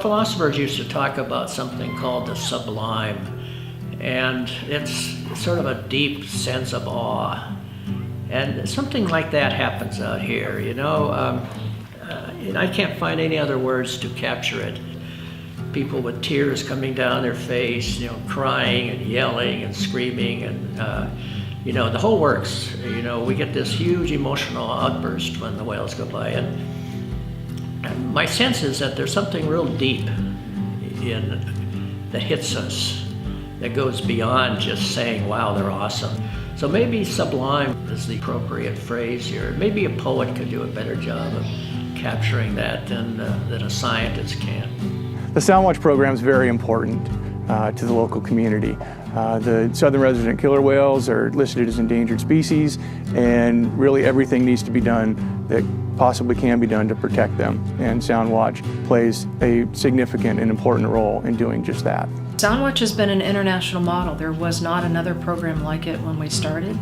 Philosophers used to talk about something called the sublime, and it's sort of a deep sense of awe. And something like that happens out here, you know. I can't find any other words to capture it. People with tears coming down their face, you know, crying and yelling and screaming, and you know, the whole works. You know, we get this huge emotional outburst when the whales go by, and my sense is that there's something real deep that hits us, that goes beyond just saying, wow, they're awesome. So maybe sublime is the appropriate phrase here. Maybe a poet could do a better job of capturing that than a scientist can. The Soundwatch program is very important to the local community. The southern resident killer whales are listed as endangered species, and really everything needs to be done that possibly can be done to protect them. And Soundwatch plays a significant and important role in doing just that. Soundwatch has been an international model. There was not another program like it when we started.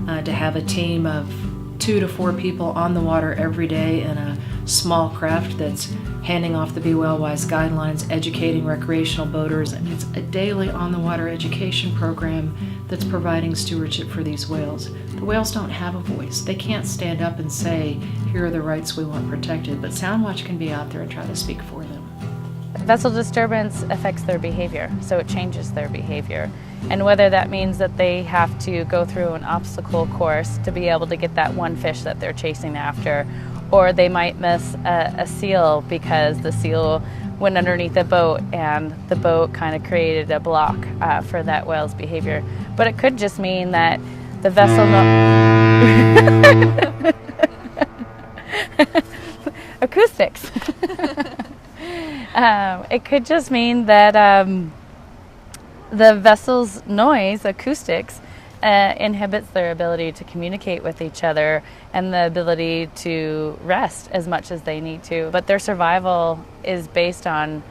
To have a team of 2 to 4 people on the water every day in a small craft that's handing off the Be Whale Wise guidelines, educating recreational boaters, and it's a daily on-the-water education program that's providing stewardship for these whales. The whales don't have a voice. They can't stand up and say, here are the rights we want protected, but Soundwatch can be out there and try to speak for them. Vessel disturbance affects their behavior, so it changes their behavior. And whether that means that they have to go through an obstacle course to be able to get that one fish that they're chasing after, or they might miss a seal because the seal went underneath the boat and the boat kind of created a block for that whale's behavior. But it could just mean that the vessel acoustics. It could just mean that the vessel's noise, acoustics, inhibits their ability to communicate with each other and the ability to rest as much as they need to. But their survival is based on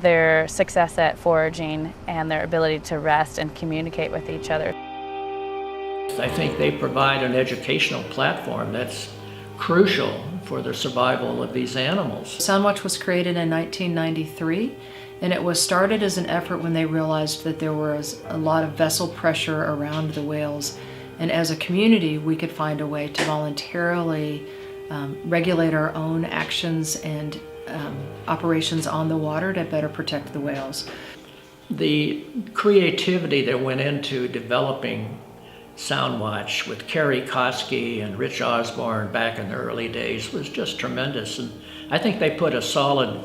their success at foraging and their ability to rest and communicate with each other. I think they provide an educational platform that's crucial for the survival of these animals. Soundwatch was created in 1993, and it was started as an effort when they realized that there was a lot of vessel pressure around the whales, and as a community we could find a way to voluntarily regulate our own actions and operations on the water to better protect the whales. The creativity that went into developing Soundwatch with Kerry Koski and Rich Osborne back in the early days was just tremendous, and I think they put a solid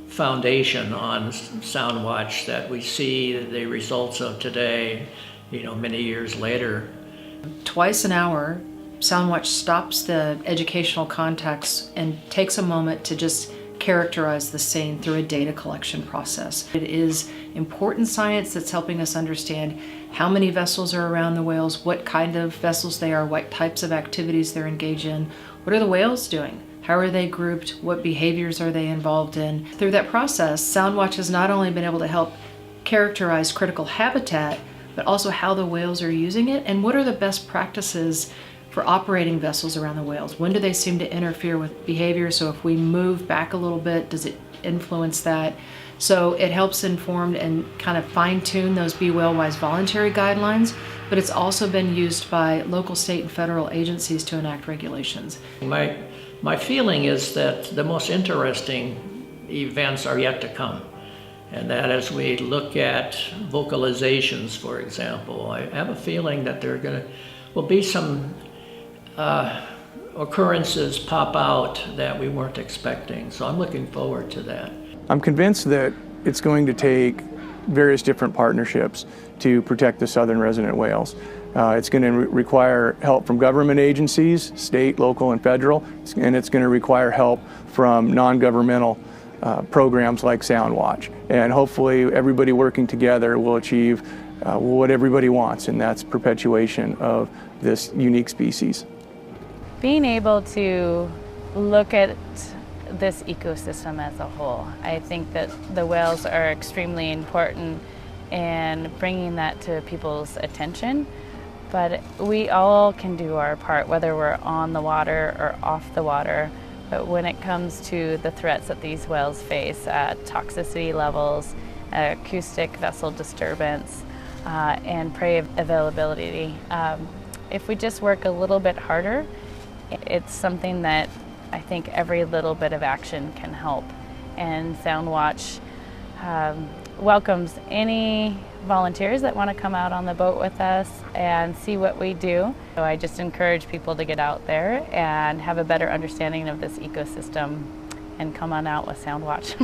foundation on Soundwatch that we see the results of today, you know, many years later. Twice an hour, Soundwatch stops the educational context and takes a moment to just characterize the scene through a data collection process. It is important science that's helping us understand how many vessels are around the whales, what kind of vessels they are, what types of activities they're engaged in, what are the whales doing, how are they grouped, what behaviors are they involved in. Through that process, Soundwatch has not only been able to help characterize critical habitat, but also how the whales are using it and what are the best practices for operating vessels around the whales. When do they seem to interfere with behavior? So if we move back a little bit, does it influence that? So it helps inform and kind of fine-tune those Be Whale Wise voluntary guidelines, but it's also been used by local, state, and federal agencies to enact regulations. My feeling is that the most interesting events are yet to come, and that as we look at vocalizations, for example, I have a feeling that will be some occurrences pop out that we weren't expecting. So I'm looking forward to that. I'm convinced that it's going to take various different partnerships to protect the southern resident whales. It's going to require help from government agencies, state, local, and federal, and it's going to require help from non-governmental programs like Soundwatch. And hopefully everybody working together will achieve what everybody wants, and that's perpetuation of this unique species. Being able to look at this ecosystem as a whole, I think that the whales are extremely important in bringing that to people's attention, but we all can do our part, whether we're on the water or off the water. But when it comes to the threats that these whales face, toxicity levels, acoustic vessel disturbance, and prey availability, if we just work a little bit harder, it's something that I think every little bit of action can help. And Soundwatch welcomes any volunteers that want to come out on the boat with us and see what we do. So I just encourage people to get out there and have a better understanding of this ecosystem and come on out with Soundwatch.